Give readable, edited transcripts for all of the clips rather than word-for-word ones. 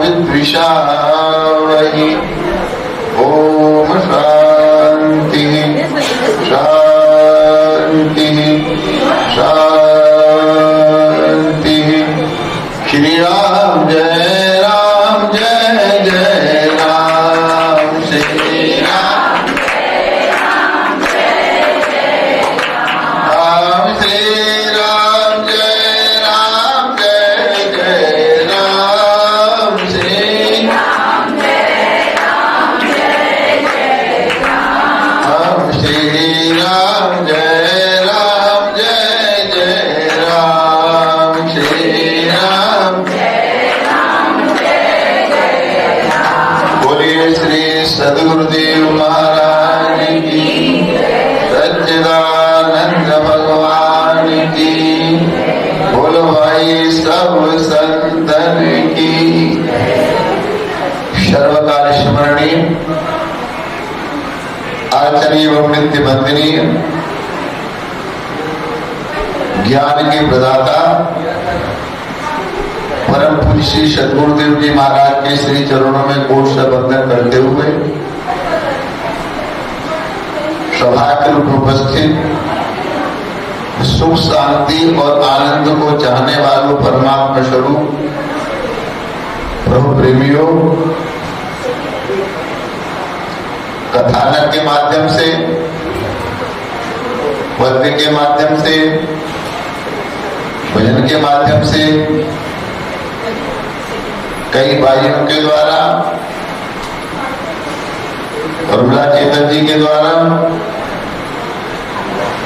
विद्विषावहि। ओम शांति शांति शांति। श्री राम जय राम जय जय राम। श्री राम जय राम जय जय राम। श्री राम जय राम जय जय राम। श्री राम जय राम जय जय राम। श्री राम जय राम जय जय राम। श्री राम बोलिए श्री सद्गुरुदेव महाराज की, सच्चिदानंद भगवान की, बोलो भाई सब संतन की। सर्वकाल स्मरणीय आचार्य एवं नित्य बंदनीय ज्ञान के प्रदाता परम पूज्य श्री सद्गुरुदेव जी महाराज के श्री चरणों में कोट से वंदन करते हुए सभा के रूप उपस्थित सुख शांति और आनंद को चाहने वालों परमात्मा स्वरूप प्रभु प्रेमियों, कथानक के माध्यम से, पद्य के माध्यम से, भजन के माध्यम से, कई भाइयों के द्वारा, उर्मिला चेतन जी के द्वारा,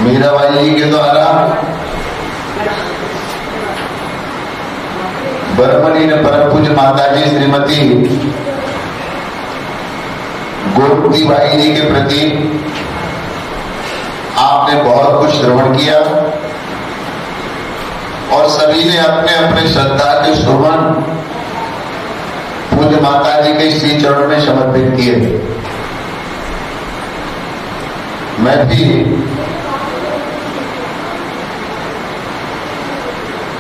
मीराबाई जी के द्वारा, बरमनी ने परम पूज्य माता जी श्रीमती गोमती बाई जी के प्रति आपने बहुत कुछ श्रवण किया और सभी ने अपने अपने श्रद्धा के सुमन पूज्य माता जी के श्री चरण में समर्पित किए। मैं भी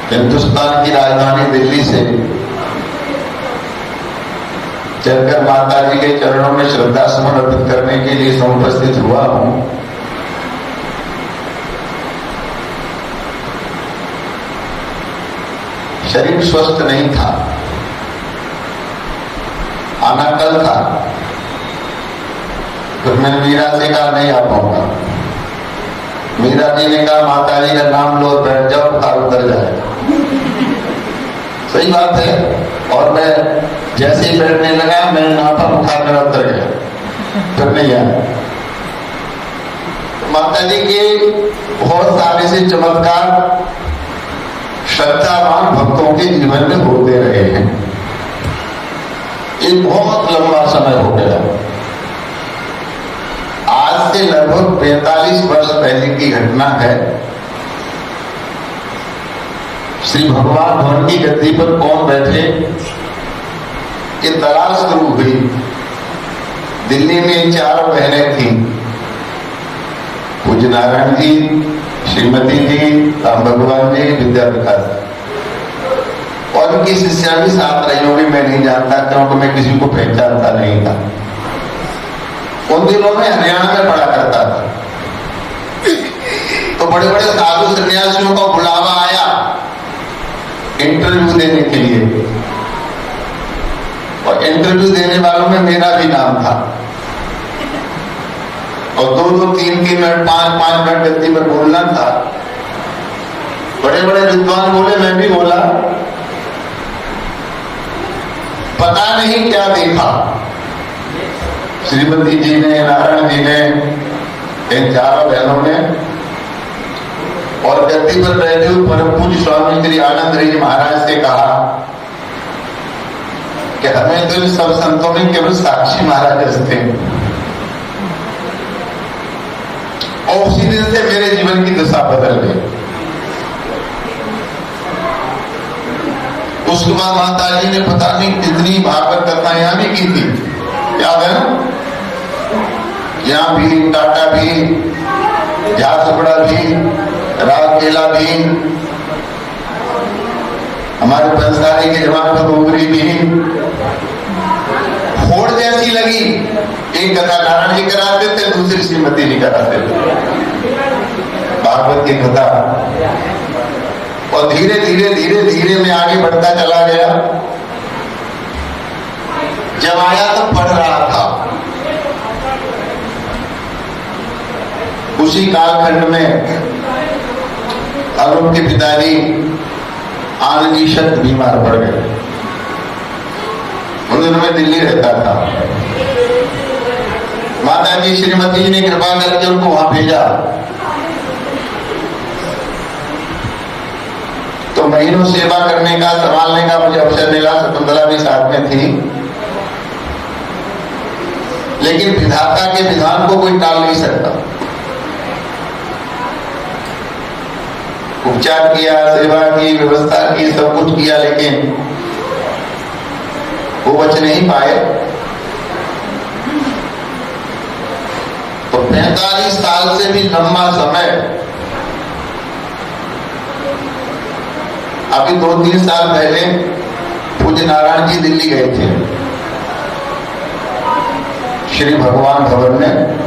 हिंदुस्तान की राजधानी दिल्ली से चलकर माता जी के चरणों में श्रद्धा सुमन अर्पित करने के लिए समुपस्थित हुआ हूं। शरीर स्वस्थ नहीं था, आना कल था, तो मैंने मीरा से कहा नहीं आ पाऊंगा। मीरा जी ने कहा माता जी का नाम लो और बैठ जाओ, बुखार उतर जाएगा। सही बात है। और मैं जैसे ही बैठने लगा मैं नापा, बुखार मेरा उतर गया, फिर नहीं आया। माता जी के बहुत सारे से चमत्कार श्रद्धावान भक्तों के जीवन में होते रहे हैं। एक बहुत लंबा समय हो गया। आज से लगभग 45 वर्ष पहले की घटना है। श्री भगवान भवन की गद्दी पर कौन बैठे, ये तलाश शुरू हुई। दिल्ली में 4 बहनें थीं, पूज्य नारायण जी, श्रीमती जी, राम भगवान जी, विद्या प्रकाश, और उनकी शिष्या भी साथ रही होगी, मैं नहीं जानता क्योंकि मैं किसी को पहचानता नहीं था। उन दिनों में हरियाणा में पढ़ा करता था, तो बड़े बड़े साधु सन्यासियों का बुलावा आया इंटरव्यू देने के लिए, और इंटरव्यू देने वालों में मेरा भी नाम था। और 2-2, 3-3 मिनट, 5-5 मिनट गद्दी पर बोलना था। बड़े बड़े विद्वान बोले, मैं भी बोला। पता नहीं क्या देखा श्रीमती जी ने, नारायण जी ने, इन 4 बहनों ने, और गद्दी पर बैठे हुए परम पूज्य स्वामी श्री आनंद जी महाराज से कहा कि हमें तो इन सब संतों में केवल साक्षी महाराज थे। और उसी दिन से मेरे जीवन की दशा बदल गई। उसके बाद माता जी ने पता नहीं कितनी भागवत कथा यहाँ भी की थी, याद है ना? यहाँ भी, टाटा भी, झारसुगड़ा भी, राजकेला भी, हमारे पंसारी के जमाने में डोगरी भी, एक कथा नारायण जी कराते थे, दूसरी श्रीमती जी कराते थे भागवत की कथा। और धीरे धीरे धीरे धीरे मैं आगे बढ़ता चला गया। जब आया तो पढ़ रहा था। उसी कालखंड में अरुण के पिताजी आनंद जी शक्त बीमार पड़ गए। उन दिनों में दिल्ली रहता था। माता जी श्रीमती जी ने कृपा करके उनको वहां भेजा। तो महीनों सेवा करने का, संभालने का मुझे अवसर मिला। शकुंतला भी साथ में थी। लेकिन विधाता के विधान को कोई टाल नहीं सकता। उपचार किया, सेवा की, व्यवस्था की, सब कुछ किया, लेकिन वो बच नहीं पाए। तो 45 साल से भी लंबा समय, अभी 2-3 साल पहले पूज्य नारायण जी दिल्ली गए थे, श्री भगवान भवन में,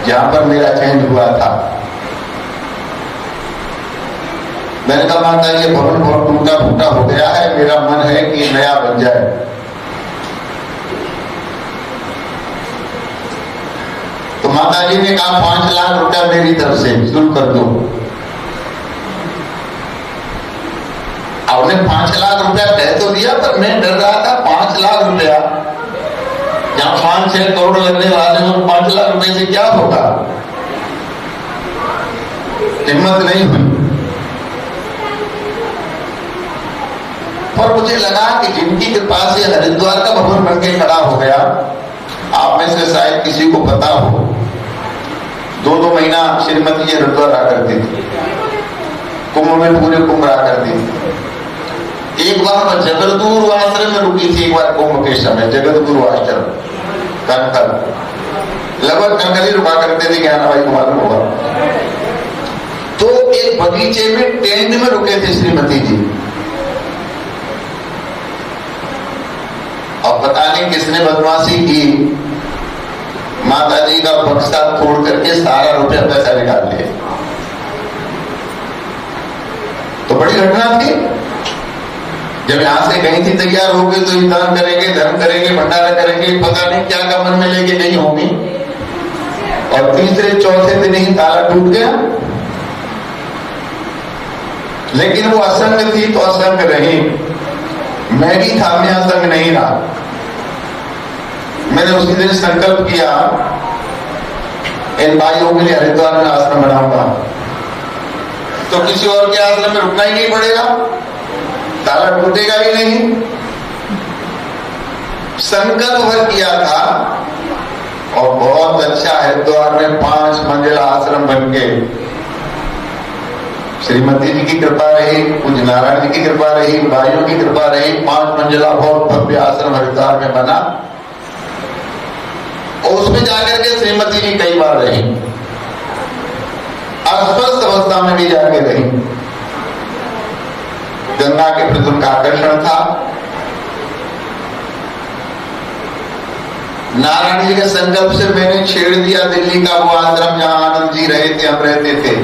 जहां पर मेरा चयन हुआ था। मैंने कहा माता ये भवन बहुत टूटा फूटा हो गया है, मेरा मन है कि नया बन जाए। तो माता जी ने कहा 5 लाख रुपया मेरी तरफ से शुरू कर दो। आपने 5 लाख रुपया कह तो दिया, पर मैं डर रहा था 5 लाख रुपया, जहां 5-6 करोड़ लगने वाले हो, 5 लाख रुपए से क्या होगा। हिम्मत नहीं हुई। पर मुझे लगा कि जिनकी कृपा से हरिद्वार का भवन बन के खड़ा हो गया, आप में से शायद किसी को पता हो, 2-2 महीना श्रीमती जी हरिद्वार आ करती थी। कुंभ में पूरे कुंभ आ करती थी। एक बार मैं जगतगुरु आश्रम में रुकी थी, एक बार कुंभ के समय जगतगुरु आश्रम कनखल, लगभग कनखल ही रुका करते थे, ज्ञान भाई को मालूम होगा। तो एक बगीचे में टेंट में रुके थे श्रीमती जी। और पता नहीं किसने बदमाशी की, माता जी का बक्सा तोड़ करके सारा रुपया पैसा निकाल लिया। तो बड़ी घटना थी। जब यहां से गई थी तैयार हो गई, तो दान करेंगे, धर्म करेंगे, भंडारा करेंगे, पता नहीं क्या का मन में लेके गई होंगी। और तीसरे चौथे दिन ही ताला टूट गया। लेकिन वो असंग थी तो असंग रही। मैं भी था, मैं असंग नहीं रहा। मैंने उसी दिन संकल्प किया, इन भाइयों के लिए हरिद्वार में आश्रम बनाऊंगा, तो किसी और के आश्रम में रुकना ही नहीं पड़ेगा, ताला टूटेगा ही नहीं। संकल्प भर किया था। और बहुत अच्छा हरिद्वार में 5 मंजिला आश्रम बन के, श्रीमती जी की कृपा रही, पूज्य नारायण जी की कृपा रही, भाइयों की कृपा रही, 5 मंजिला बहुत भव्य आश्रम हरिद्वार में बना। और उसमें जाकर के श्रीमती जी कई बार रही, अस्वस्थ अवस्था में भी जाके रही। गंगा के प्रति उनका आकर्षण था। नारायण जी के संकल्प से मैंने छेड़ दिया दिल्ली का वो आश्रम जहां आनंद जी रहे थे, हम रहते थे।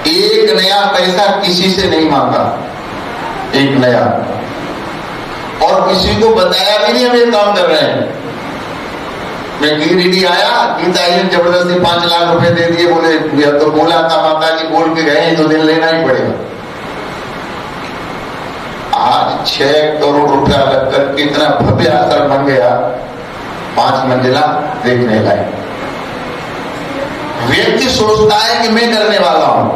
एक नया पैसा किसी से नहीं मांगा, एक नया, और किसी को बताया भी नहीं हम ये काम कर रहे हैं। मैं गिरिडीह आया, गीता जी ने जबरदस्ती 5 लाख रुपए दे दिए। बोले, या तो बोला था माता जी बोल के गए, तो दिन लेना ही पड़ेगा। आज 6 करोड़ रुपया लगकर कितना भव्य आश्रम बन गया, 5 मंजिला, देखने लायक। व्यक्ति सोचता है कि मैं करने वाला हूं।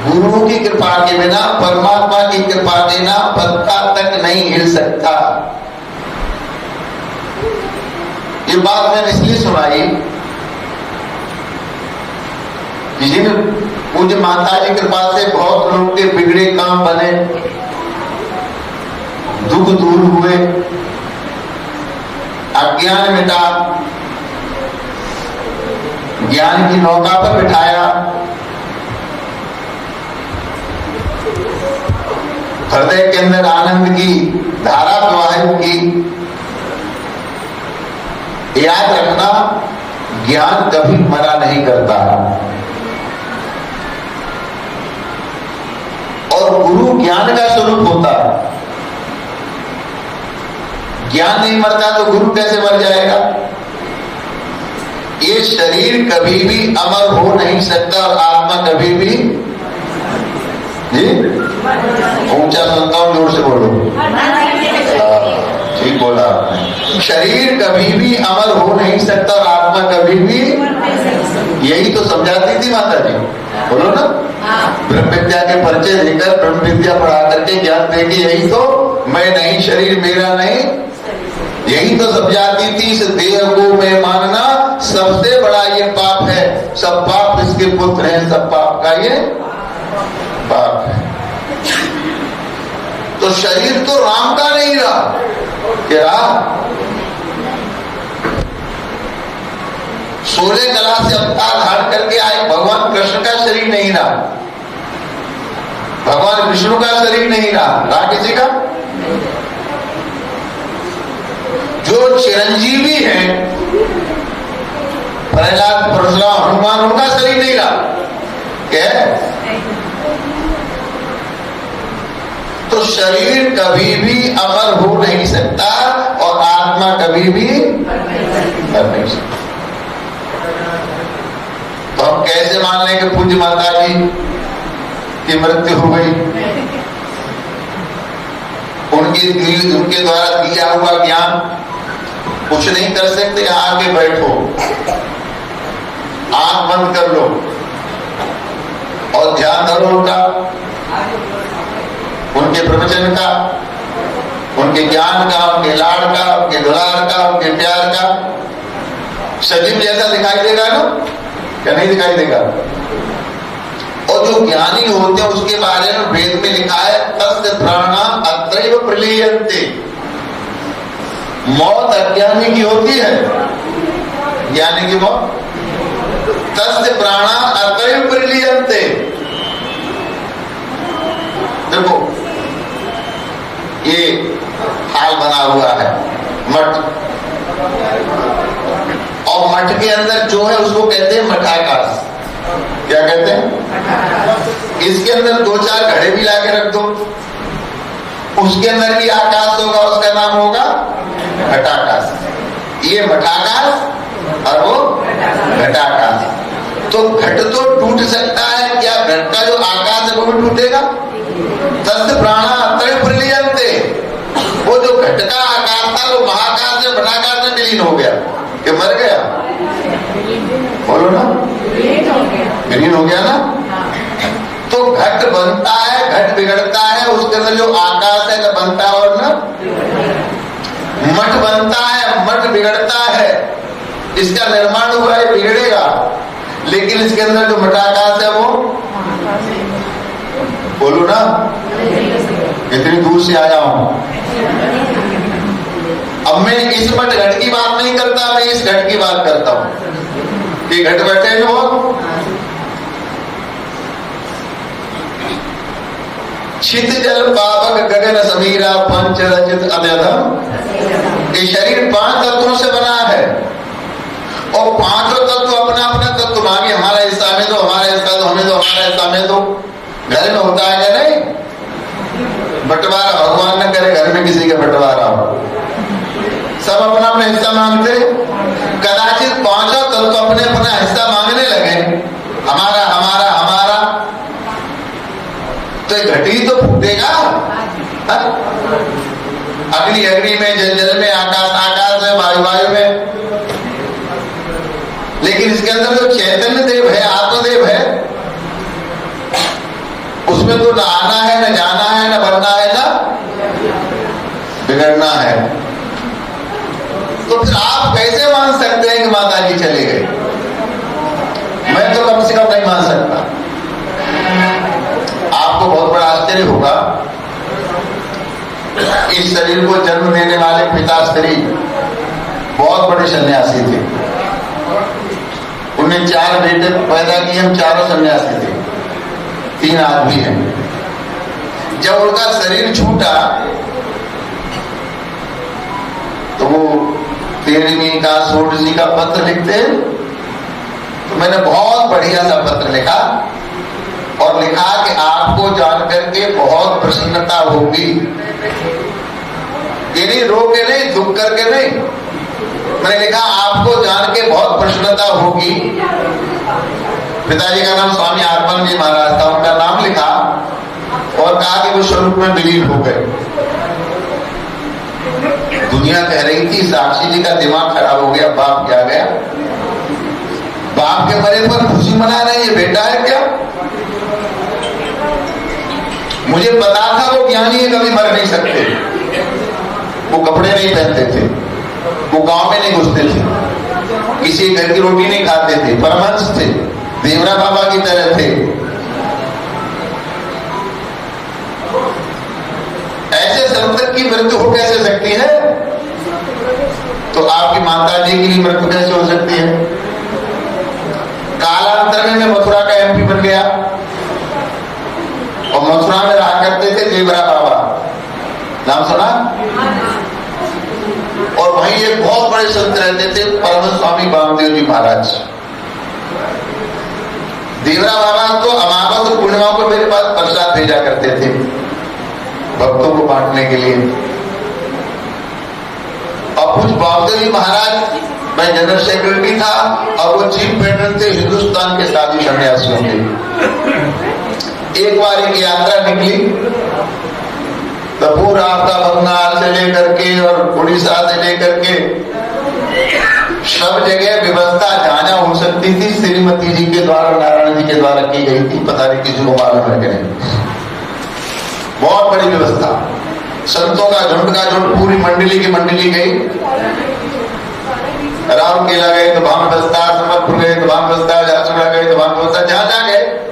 गुरु की कृपा के बिना, परमात्मा की कृपा बिना पत्ता तक नहीं हिल सकता। ये बात मैंने इसलिए सुनाई, जिन पूज्य माता जी कृपा से बहुत लोग के बिगड़े काम बने, दुख दूर हुए, अज्ञान मिटा, ज्ञान की नौका पर बिठाया। हृदय के अंदर आनंद की धारा प्रवाहित की। याद रखना, ज्ञान कभी मना नहीं करता, और गुरु ज्ञान का स्वरूप होता है। ज्ञान नहीं मरता तो गुरु कैसे मर जाएगा? ये शरीर कभी भी अमर हो नहीं सकता और आत्मा कभी भी, जी ऊंचा सुनता हूं, जोर से बोलो। ठीक बोला आपने। शरीर कभी भी अमर हो नहीं सकता और आत्मा कभी भी, यही तो समझाती थी माता जी, बोलो ना। ब्रह्म विद्या के परिचय देकर, ब्रह्म विद्या पढ़ा करके, ज्ञान देके, यही तो, मैं नहीं, शरीर मेरा नहीं, यही तो समझाती थी। इस देह को मैं मानना सबसे बड़ा ये पाप है। सब पाप इसके पुत्र हैं, सब पाप का ये पाप है। तो शरीर तो राम का नहीं रहा, क्या? 16 कला से अवतार धारण करके आए भगवान कृष्ण का शरीर नहीं रहा, भगवान विष्णु का शरीर नहीं रहा किसी का। जो चिरंजीवी हैं, प्रहलाद, परशुराम, हनुमान, उनका शरीर नहीं रहा, क्या? तो शरीर कभी भी अमर हो नहीं सकता और आत्मा कभी भी मर नहीं सकता। तो हम कैसे मान लें कि पूज्य माता जी की मृत्यु हो गई? उनके द्वारा दिया हुआ ज्ञान कुछ नहीं कर सकते। आगे बैठो, आंख बंद कर लो और ध्यान धरो उनके प्रवचन का, उनके ज्ञान का, उनके लाड़ का, उनके दुलार का, उनके प्यार का। सजीव जैसा दिखाई देगा ना, क्या नहीं दिखाई देगा? और जो ज्ञानी होते हैं उसके बारे में वेद में लिखा है, तस्य प्राणाम अत्रैव प्रलीयन्ते। मौत अज्ञानी की होती है, ज्ञानी की मौत। तस्य प्राणाम अत्रैव प्रलीयन्ते। देखो ये हाल बना हुआ है मठ, और मठ के अंदर जो है उसको कहते हैं मठाकाश। क्या कहते हैं? इसके अंदर 2-4 घड़े भी लाके रख दो, उसके अंदर भी आकाश होगा, उसका नाम होगा घटाकाश। ये मठाकाश और वो घटाकाश। तो घट तो टूट सकता है, क्या घट का जो आकाश है वो भी टूटेगा? तस्य प्राणा अत्रैव प्रलीयन्ते। वो जो घट का आकाश था वो महाकाश में, घटाकाश में विलीन हो गया कि मर गया? बोलो ना, विलीन हो गया ना। तो घट बनता है, घट बिगड़ता है, उसके अंदर जो आकाश है न बनता और न मठ बनता है, मठ बिगड़ता है। इसका निर्माण हुआ है, बिगड़ेगा, लेकिन इसके अंदर जो मठाकाश है वो, बोलो ना, इतनी दूर से आया हूं। अब मैं इस मठ घट की बात नहीं करता, मैं इस घट की बात करता हूं कि घट बैठे जो छित जल पावक गगन समीरा पंच रचित अद्यतम। ये शरीर 5 तत्वों से बना है और 5 तत्व अपना अपना तत्व मांगे, हमारा हिस्सा में दो, हमारा हिस्सा दो, हमें दो, हमारा हिस्सा में दो। घर में होता है क्या? नहीं, बंटवारा भगवान न करे घर में किसी का बंटवारा हो, सब अपना अपना हिस्सा मांगते। कदाचित 5 तत्व अपने अपना हिस्सा मांगने लगे, हमारा हमारा हमारा, तो घटी तो फूटेगा। अग्नि अग्नि में, जल जल में, आकाश आकाश में, वायु वायु में। लेकिन इसके अंदर जो चैतन्य देव है, आत्मदेव है, उसमें तो न आना है, न जाना है, न बढ़ना है, न बिगड़ना है। तो फिर आप कैसे मान सकते हैं कि माता जी चले गए? मैं तो कम से कम नहीं मान सकता। आपको बहुत बड़ा आश्चर्य होगा, इस शरीर को जन्म देने वाले पिताश्री बहुत बड़े सन्यासी थे। उन्हें 4 बेटे पैदा किए, हम चारों सन्यासी थे, 3 आदमी हैं। जब उनका शरीर छूटा तो वो 13वीं का 16वीं का पत्र लिखते हैं। तो मैंने बहुत बढ़िया सा पत्र लिखा और लिखा कि आपको जानकर के बहुत प्रसन्नता होगी। ये नहीं रो के नहीं, दुख करके नहीं, मैंने लिखा आपको जान के बहुत प्रसन्नता होगी। पिताजी का नाम स्वामी आत्मानंद जी महाराज था, उनका नाम लिखा और कहा कि वो स्वरूप में विलीन हो गए। दुनिया कह रही थी साक्षी जी का दिमाग खराब हो गया, बाप क्या गया, बाप के मरे पर खुशी मना रहे हैं, बेटा है क्या। मुझे पता था वो ज्ञानी है, कभी मर नहीं सकते। वो कपड़े नहीं पहनते थे, वो गांव में नहीं घुसते थे, किसी घर की रोटी नहीं खाते थे, परमहंस थे, देवरा बाबा की तरह थे। ऐसे संत की मृत्यु हो कैसे सकती है? तो आपकी माता जी की मृत्यु कैसे हो सकती है? कालांतर में मैं मथुरा का एमपी बन गया और मथुरा में रहा करते थे देवरा बाबा, नाम सुना? और वहीं एक बहुत बड़े संत रहते थे परम स्वामी वामदेव जी महाराज। देवरा बाबा तो अमावस और पूर्णिमा को मेरे पास प्रसाद भेजा करते थे भक्तों को बांटने के लिए। और कुछ वामदेव जी महाराज, मैं जनरल सेक्रेटरी था और वो चीफ पेट्रन थे हिंदुस्तान के साधु सन्यासियों के। एक बार एक यात्रा निकली तो पूरा आपका बंगाल से लेकर के और उड़ीसा से लेकर के सब जगह व्यवस्था जहां जहां हो सकती थी श्रीमती जी के द्वारा, नारायण जी के द्वारा की गई थी। पता नहीं किसी को मालूम है कि नहीं, बहुत बड़ी व्यवस्था। संतों का झुंड पूरी मंडली की मंडली गई। राउरकेला गए तो वहां व्यवस्था, समरपुर गए तो वहां व्यवस्था, झारसुगुड़ा गए तो वहां व्यवस्था, जहां जहां गए।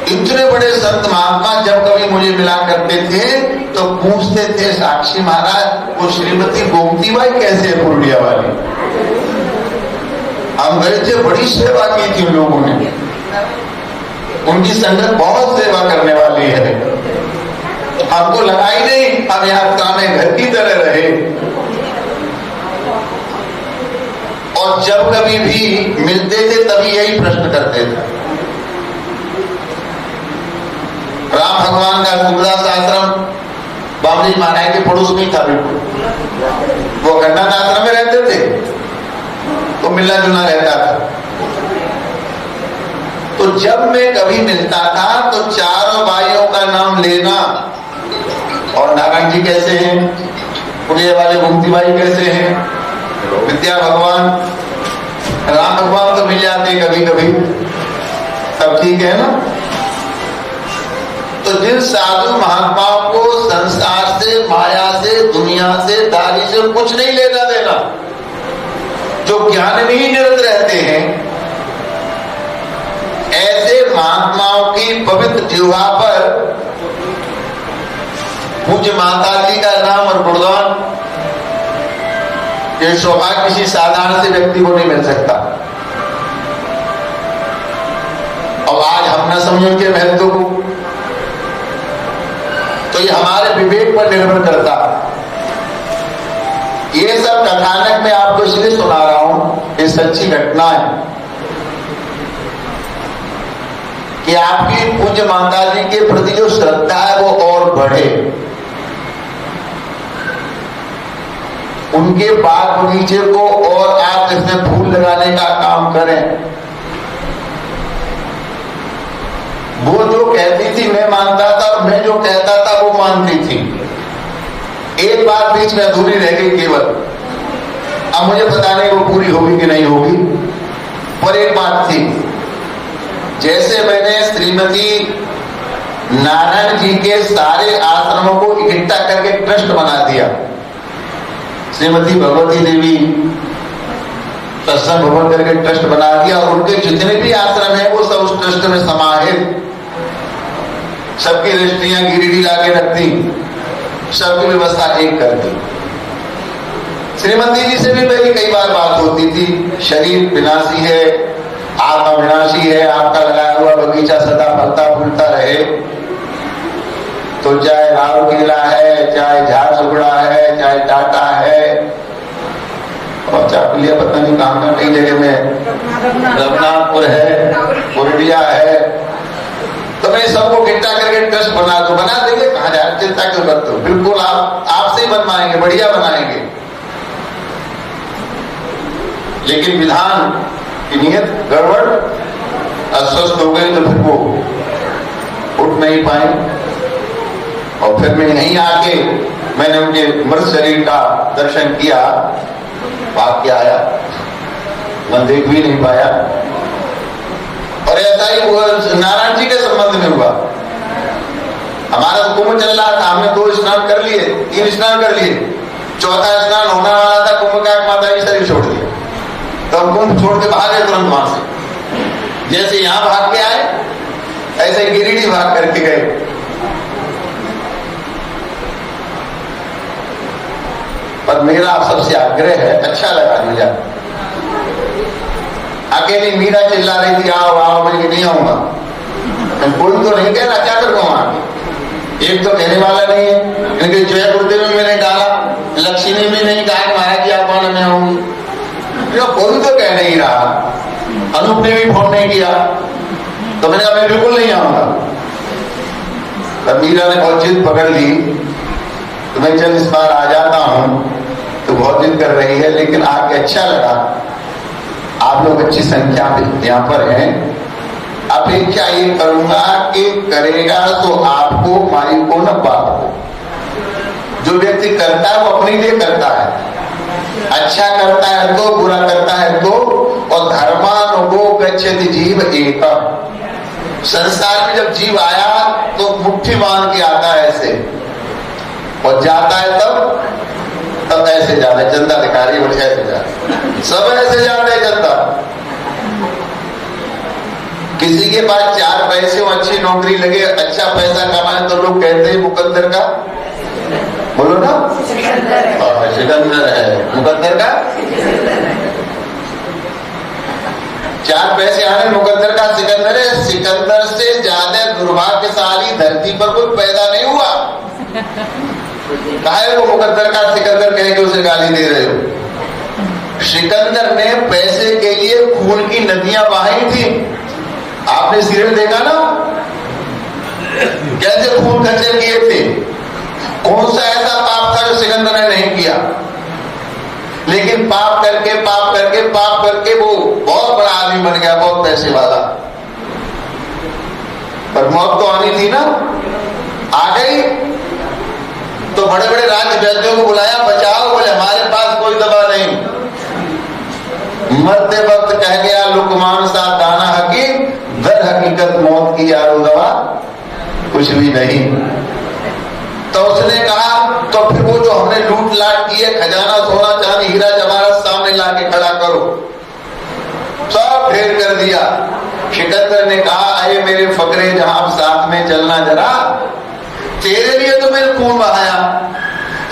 इतने बड़े संत महात्मा जब कभी मुझे मिला करते थे तो पूछते थे, साक्षी महाराज वो श्रीमती गोमती बाई कैसे है पूर्णिया वाली? हम गए थे, बड़ी सेवा की थी उन लोगों ने, उनकी संगत बहुत सेवा करने वाली है। हमको लगा ही नहीं हम यात्रा में घर की तरह रहे। और जब कभी भी मिलते थे तभी यही प्रश्न करते थे। राम भगवान का सूरदास आश्रम बाबरी महाराज के पड़ोस में था बिल्कुल। वो गन्नाथ आश्रम में रहते थे तो मिलना जुलना रहता था। तो जब मैं कभी मिलता था तो चारों भाइयों का नाम लेना, और नारायण जी कैसे हैं, पुलिया वाले गोमती बाई कैसे हैं, विद्या भगवान, राम भगवान तो मिल जाते हैं कभी कभी, सब ठीक है ना। तो जिन साधु महात्माओं को संसार से, माया से, दुनिया से, दारी से कुछ नहीं लेना देना, जो ज्ञान में ही निरत रहते हैं, ऐसे महात्माओं की पवित्र जिह्वा पर पूज्य माता जी का नाम और गुणगान, ये सौभाग्य किसी साधारण से व्यक्ति को नहीं मिल सकता। और आज हम न समझें के महत्व को, तो ये हमारे विवेक पर निर्भर करता। ये सब कथानक मैं आपको इसलिए सुना रहा हूं, ये सच्ची घटना है कि आपकी पूज्य माता जी के प्रति जो श्रद्धा है वो और बढ़े, उनके बाग बगीचे को और आप इसमें फूल लगाने का काम करें। वो जो कहती थी मैं मानता था और मैं जो कहता था वो मानती थी। एक बात बीच में अधूरी रह गई केवल, अब मुझे पता नहीं वो पूरी होगी कि नहीं होगी, पर एक बात थी, जैसे मैंने श्रीमती नारायण जी के सारे आश्रमों को इकट्ठा करके ट्रस्ट बना दिया, श्रीमती भगवती देवी सत्संग भवन करके ट्रस्ट बना दिया, और उनके जितने भी आश्रम है वो सब उस ट्रस्ट में समाहित, सबकी रजिस्ट्रियां गिरिडीह लाके रख दी, सबकी व्यवस्था एक कर दी। श्रीमती जी से भी मेरी कई बार बात होती थी, शरीर विनाशी है, आत्मा विनाशी है, आपका लगाया हुआ बगीचा सदा रहे तो चाहे राउरकेला है, चाहे झारसुगुड़ा है, चाहे टाटा है, और चाकुलिया पता नहीं कहाँ का, कई जगह में रघुनाथपुर है, पुरुलिया है, तो मैं सबको इकट्ठा करके ट्रस्ट बना देंगे। कहाँ जाए, चिंता क्यों करते हो? बिल्कुल आपसे ही बनवाएंगे, बढ़िया बनाएंगे। लेकिन विधान की नियत गड़बड़, अस्वस्थ हो गए तो फिर वो उठ नहीं पाए। और फिर मैं यहीं आके मैंने उनके मृत शरीर का दर्शन किया, वाक्य आया, मैं देख भी नहीं पाया। और ऐसा ही नारायण जी के संबंध में हुआ। हमारा कुंभ चल रहा था, हमने 2 स्नान कर लिए, 3 स्नान कर लिए, चौथा स्नान होने वाला था, कुंभ का माता जी शरीर छोड़ दिया। तो हम कुंभ छोड़ के भागे तुरंत वहां से। जैसे यहां भाग के आए, ऐसे गिरिडीह भाग करके गए। पर मेरा आप सबसे आग्रह है, अच्छा लगा मुझे, अकेली मीरा चिल्ला रही थी आओ आओ, मैं नहीं आऊंगा। मैं कोई तो नहीं कह रहा, क्या करूँ आगे? एक तो कहने वाला नहीं है, इनके जय गुरुदेव में मैंने डाला, लक्ष्मी भी नहीं कहा महाराज जी आप आना, मैं आऊंगी। कोई तो कह नहीं रहा, अनूप ने भी फोन नहीं किया, तो मैंने कहा मैं बिल्कुल नहीं आऊंगा। तब मीरा ने बहुत जिद पकड़ ली, तो मैं चल इस बार आ जाता हूं, तो बहुत जिद कर रही है, लेकिन आके अच्छा लगा। आप लोग अच्छी संख्या में यहाँ पर हैं। अपेक्षा ये करूंगा कि करेगा तो आपको, माई को, न बाप को। जो व्यक्ति करता है वो अपने लिए करता है, अच्छा करता है तो, बुरा करता है तो। और धर्मानुगो गच्छति जीव एक। संसार में जब जीव आया तो मुट्ठी बांध के आता है ऐसे, और जाता है तब ऐसे जाता है। जनता अधिकारी और ऐसे जाता, सब ऐसे जाते हैं जनता। किसी के पास 4 पैसे और अच्छी नौकरी लगे, अच्छा पैसा कमाए, तो लोग कहते हैं मुकद्दर का, बोलो ना, सिकंदर है, मुकद्दर का 4 पैसे आने, मुकद्दर का सिकंदर है। सिकंदर से ज्यादा दुर्भाग्यशाली धरती पर कोई पैदा नहीं हुआ। काहे वो मुकद्दर का सिकंदर कह के उसे गाली दे रहे हो? सिकंदर ने पैसे के लिए खून की नदियां बहाई थी। आपने सीरियल देखा ना, कैसे खून खर्चे किए थे। कौन सा ऐसा पाप था जो सिकंदर ने नहीं किया? लेकिन पाप करके पाप करके पाप करके वो बहुत बड़ा आदमी बन गया, बहुत पैसे वाला। पर मौत तो आनी थी ना, आ गई। तो बड़े बड़े राज्य वैद्यों को बुलाया, बचाओ, बोले हमारे पास कोई दवा नहीं। मरते वक्त कह गया लुकमान सा दाना हकीम, दर हकीकत मौत की यारो दवा कुछ भी नहीं। तो उसने कहा तो फिर वो जो हमने लूट लाट की है, खजाना, सोना, चांदी, हीरा जवाहरात सामने लाके खड़ा करो। सब ढेर कर दिया। सिकंदर ने कहा अरे मेरे फकरे, जहां आप साथ में चलना, जरा तेरे लिए तो मैंने खून बहाया,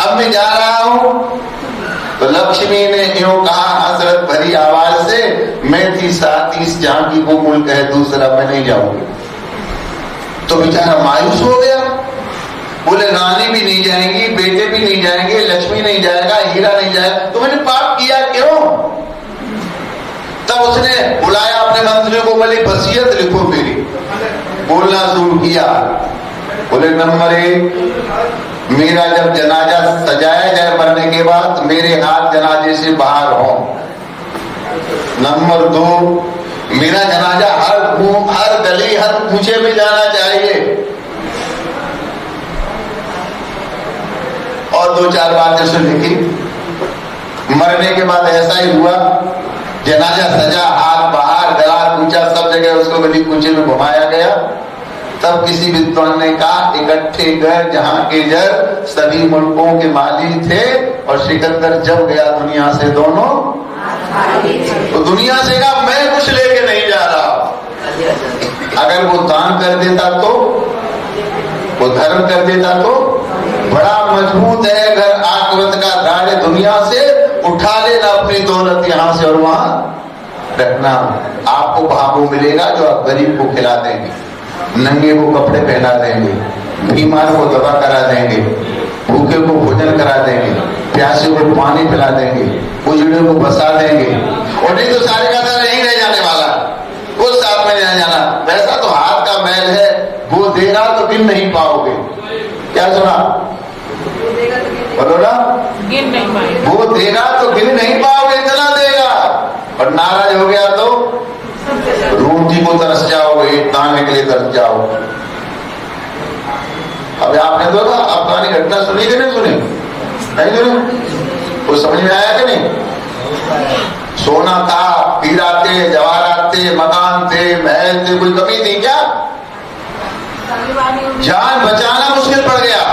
अब मैं जा रहा हूं। तो लक्ष्मी ने यूं कहा हसरत भरी आवाज से, मैं थी साथ इस झांकी को मुल्क है दूसरा, मैं नहीं जाऊंगी। तो बेचारा मायूस हो गया, बोले रानी भी नहीं जाएंगी, बेटे भी नहीं जाएंगे, लक्ष्मी नहीं जाएगा, हीरा नहीं जाएगा, तो मैंने पाप किया क्यों? तब उसने बुलाया अपने मंत्रियों को, बोले वसीयत लिखो मेरी। बोलना शुरू किया, बोले नंबर 1, मेरा जब जनाजा सजाया जाए मरने के बाद, मेरे हाथ जनाजे से बाहर हो। नंबर 2, मेरा जनाजा हर गली, हर पूछे में जाना चाहिए। और 2-4 बातें उसने लिखी। मरने के बाद ऐसा ही हुआ, जनाजा सजा, हाथ बाहर, गला पूछा, सब जगह उसको गली पूछे में घुमाया गया। तब किसी विद्वान ने कहा इकट्ठे घर जहां के जर, सभी मुल्कों के माली थे। और सिकंदर जब गया दुनिया से, दोनों तो दुनिया से कहा मैं कुछ लेके नहीं जा रहा। अगर वो दान कर देता तो, वो धर्म कर देता तो, बड़ा मजबूत है घर आखिरत का दाढ़े, दुनिया से उठा लेना अपनी दौलत यहां से और वहां रखना। आपको भागो मिलेगा जो आप गरीब को खिला देंगे। नंगे को कपड़े पहना देंगे, बीमार को दवा करा देंगे, भूखे को भोजन करा देंगे, प्यासे को पानी पिला देंगे, उजड़े को बसा देंगे। और नहीं तो सारे का सारा यही रह जाने वाला, वो साथ में नहीं जाना। वैसा तो हाथ का मैल है, वो देगा तो गिन नहीं पाओगे। क्या सुना? बोलो ना, गिन नहीं पाएगा। वो देगा तो गिन नहीं पाओगे, इतना देगा। और नाराज हो गया तो रोटी को तरस जाओगे, दाने के लिए तरस जाओ। अब आपने तो आप कहानी घटना सुनी कि नहीं सुनी? नहीं सुनी? कुछ समझ में आया कि नहीं? सोना था, हीरा थे, जवाहरात थे, मकान थे, महल थे, कोई कमी थी क्या? जान बचाना मुश्किल पड़ गया,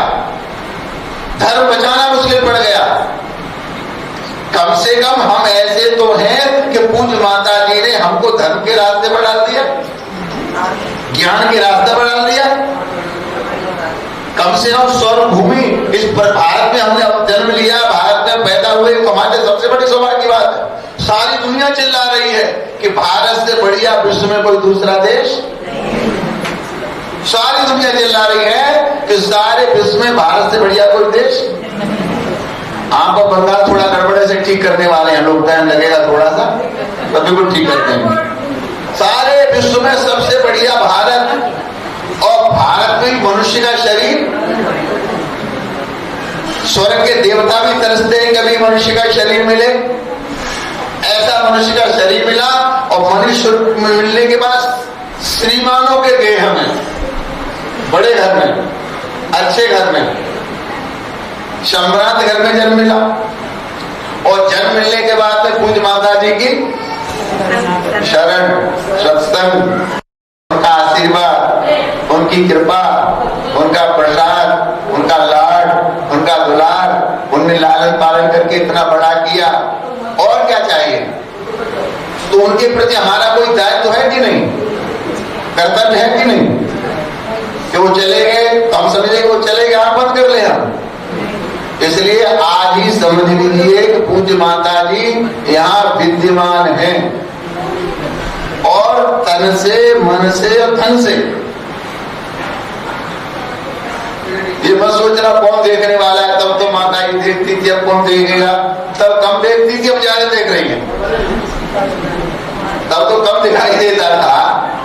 धर्म बचाना मुश्किल पड़ गया। कम से कम हम ऐसे तो हैं कि पूज्य माता जी ने हमको धर्म के रास्ते पर डाल दिया, ज्ञान के रास्ते पर डाल दिया। कम से कम स्वर्ग भूमि इस भारत में हमने जन्म लिया, भारत में पैदा हुए, हमारे सबसे बड़ी सौभाग्य की बात है। सारी दुनिया चिल्ला रही है कि भारत से बढ़िया विश्व में कोई दूसरा देश, सारी दुनिया चिल्ला रही है कि सारे विश्व में भारत से बढ़िया कोई देश। आपको बंगाल थोड़ा गड़बड़े से ठीक करने वाले हैं लोग, टाइम लगेगा थोड़ा सा, तो बिल्कुल ठीक करते हैं। सारे विश्व में सबसे बढ़िया भारत, और भारत में मनुष्य का शरीर, स्वर्ग के देवता भी तरसते हैं कभी मनुष्य का शरीर मिले। ऐसा मनुष्य का शरीर मिला, और मनुष्य मिलने के बाद श्रीमानों के देह में, बड़े घर में, अच्छे घर में, सम्राट घर में जन्म मिला। और जन्म मिलने के बाद में पूज्य माता जी की शरण, सत्संग, उनका आशीर्वाद, उनकी कृपा, उनका प्रसाद, उनका लाड, उनका दुलार, उनने लालन पालन करके इतना बड़ा किया। और क्या चाहिए? तो उनके प्रति हमारा कोई दायित्व है कि नहीं, कर्तव्य है कि नहीं? कि वो चले गए तो हम समझे कि वो चले गए, आप बंद कर ले हम। इसलिए आज ही समझ लीजिए कि पूज्य माता जी यहाँ विद्यमान हैं, और तन से, मन से और धन से। ये मत सोचना कौन देखने वाला है, तब तो माता जी देखती थी, अब कौन देखेगा? तब कम देखती थी, अब ज्यादा देख रही है। तब तो कम दिखाई देता था,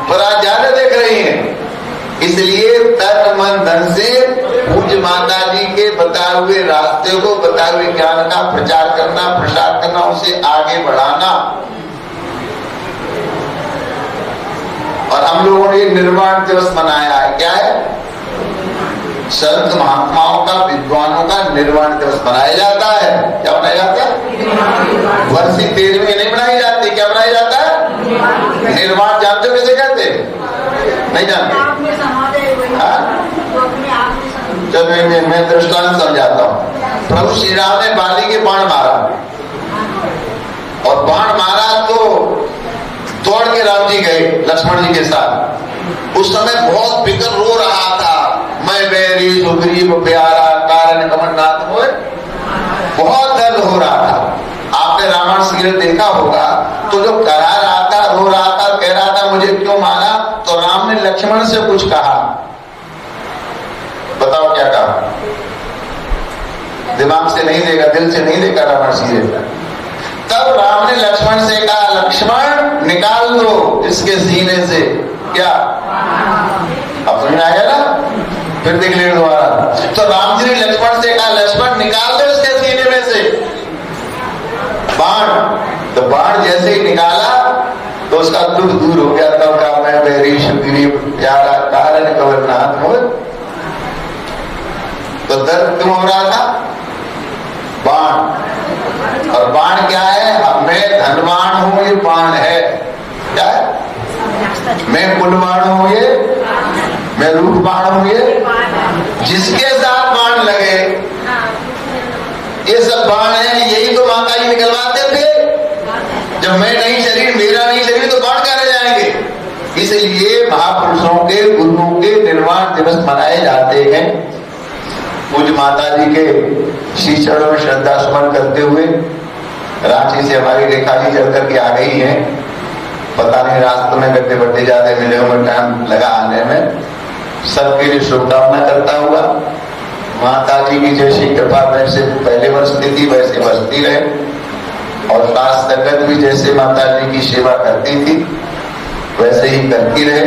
पर आज ज्यादा देख रही है। इसलिए तन मन धन से पूज्य माता जी के बताए हुए रास्ते को, बताए हुए ज्ञान का प्रचार करना, प्रसार करना, उसे आगे बढ़ाना। और हम लोगों ने निर्वाण दिवस मनाया है। क्या है? संत महात्माओं का, विद्वानों का निर्वाण दिवस मनाया जाता है। क्या मनाया जाता है? वर्ष 13वीं नहीं मनाई जाती। क्या मनाया जाता है? निर्वाण। जानते हो किसे कहते हैं? नहीं जानते? चलो मैं दृष्टांत समझाता हूँ। प्रभु श्री राम ने बाली के बाण मारा, और बाण मारा तो दौड़ के राम जी गए लक्ष्मण जी के साथ। उस समय बहुत बिकर रो रहा था, मैं बैरी सुग्रीव प्यारा कारण कमलनाथ हुए, बहुत दर्द हो रहा था। आपने रामायण सीरियल देखा होगा, तो जो करा रहा था, रो रहा था, कह रहा था मुझे क्यों मारा, तो राम ने लक्ष्मण से कुछ कहा। बताओ क्या कहा? दिमाग से नहीं देखा, दिल से नहीं देखा रामायण सीरियल। तब राम ने लक्ष्मण से कहा, लक्ष्मण निकाल दो इसके सीने से। क्या? अब समझ आया ना? फिर देख ले दोबारा। तो राम जी ने लक्ष्मण से कहा, लक्ष्मण निकाल दो इसके सीने में से बाण। तो बाण जैसे ही निकाला तो उसका दुख दूर हो गया। तब कहा, मैं बैरी सुग्रीव प्यारा कारण कमलनाथ हो। तो दर्द क्यों हो रहा था? बाण। और बाण क्या है? मैं धनवान हूं, ये बाण है। क्या है? मैं कुलवान हूं, ये मैं रूपवान हूं, ये जिसके साथ बाण लगे ये सब बाण है। यही तो माता जी निकलवाते थे। जब मैं नहीं शरीर, मेरा नहीं शरीर, तो बाण क्या रह जाएंगे? इसलिए महापुरुषों के, गुरुओं के निर्वाण दिवस मनाए जाते हैं। पूज्य माता जी के श्री चरणों में श्रद्धा सुमन करते हुए रांची से हमारी रेखा जी चल करके आ गई हैं। पता नहीं रास्ते में गड्ढे बड्ढे ज्यादा मिले होंगे, टाइम लगा आने में। सबके लिए शुभकामना करता हुआ माता जी की जैसी कृपा वैसे पहले बरसती थी वैसे बरसती रहे, और सास संगत भी जैसे माता जी की सेवा करती थी वैसे ही करती रहे।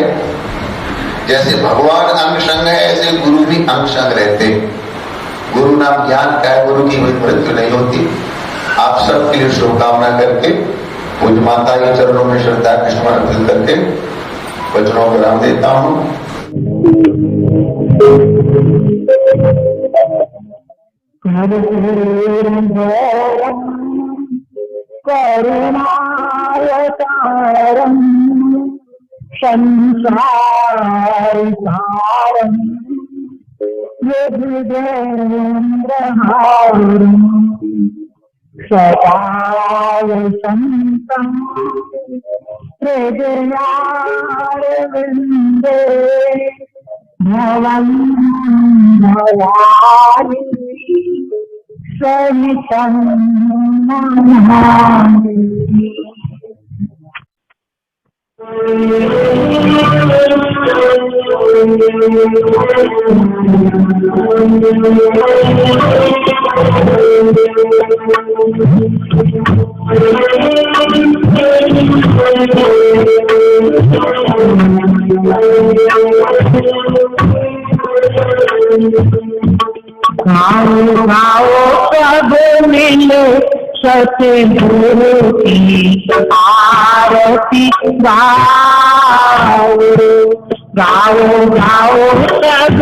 जैसे भगवान अंग संग है ऐसे गुरु भी अंग संग रहते। गुरु नाम ज्ञान का है, गुरु की कोई मृत्यु नहीं होती। आप सबके लिए शुभकामना करके पूज्य माता के चरणों में श्रद्धा कृष्ण अर्पित करके वचनों को विराम देता हूँ। करुणावतारं संसारसारं यदुदेन्द्रहारं सदा वसन्तं हृदयारविन्दे भवं भवानि सहितं नमामि। गाओ गाओ सब मिले सतगुरु की आरती गाओ। गाओ गाओ सब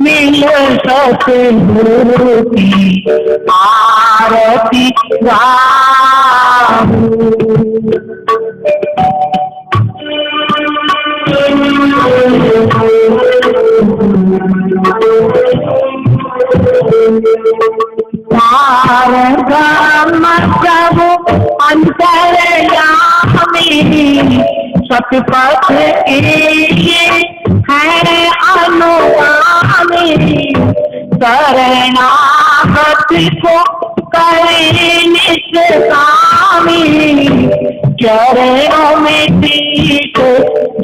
मिले सतगुरु की आरती गाओ। प्रभु अंतर्यामी सतपथ के है अनुगामी। शरणागति को करे निष्कामी। चरणों में शीश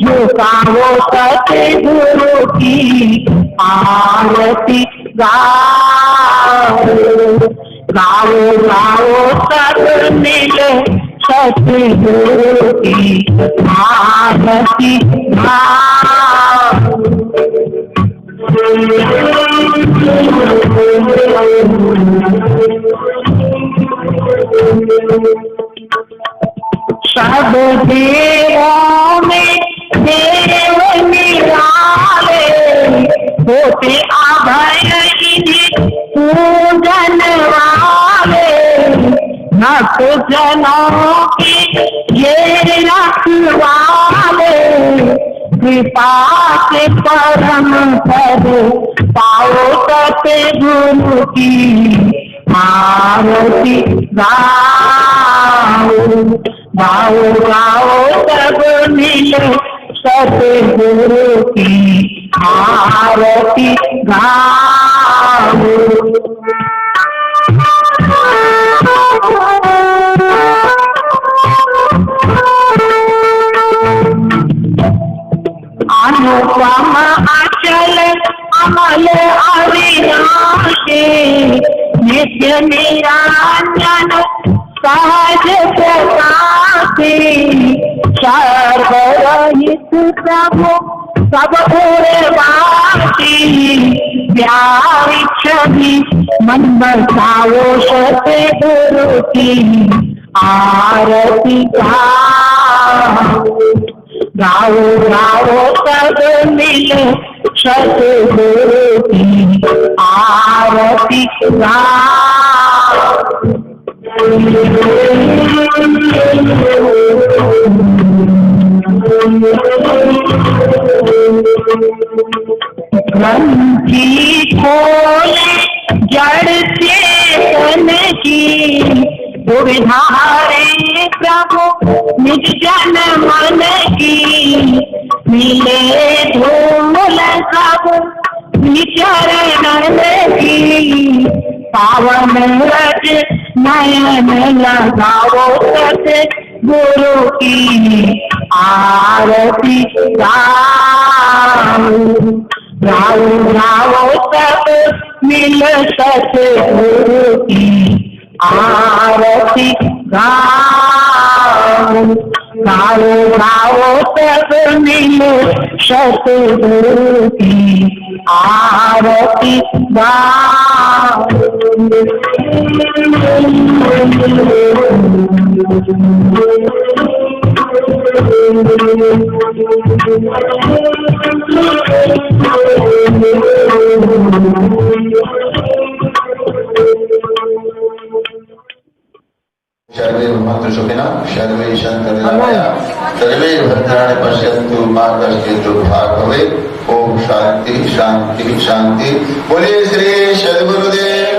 झुकाओ सतगुरु की आरती गाओ। गाओ गाओ सब मिले सतगुरु की आरती गाओ। सब देवों में देव निराले होते अभय पूजन वाले। भक्त जनों की ये रखवाले कृपा से परम पद पाओ सतगुरु की आरती गाओ। गाओ गाओ सब मिले सतगुरु की आरती गाओ। अनुपम अचल अमल अविनाशी नित्य निरंजन सहज प्रकाशी। सर्वरहित प्रभु सब उर्वासी। प्यारी छवि मन बसाओ सतगुरु की आरती गाओ। गाओ गाओ सब मिले सतगुरु की आरती गाओ। ग्रंथि खोले जड़ चेतन की उधारे प्रभु निज जन मन की। मिले धूल सब चरण की पावन रज नयन लगाओ सतगुरु की आरती गाओ गाओ गाओ सब मिल सतगुरु की आरती गाओ गाओ गाओ सब मिल सतगुरु की आरती गाओ सर्वे भवन्तु सुखिनः सर्वे सन्तु निरामयाः सर्वे भद्राणि पश्यन्तु मा कश्चित् दुर्भाग् भवेत्। ओम शांति शांति शांति। बोलिए श्री सद्गुरुदेव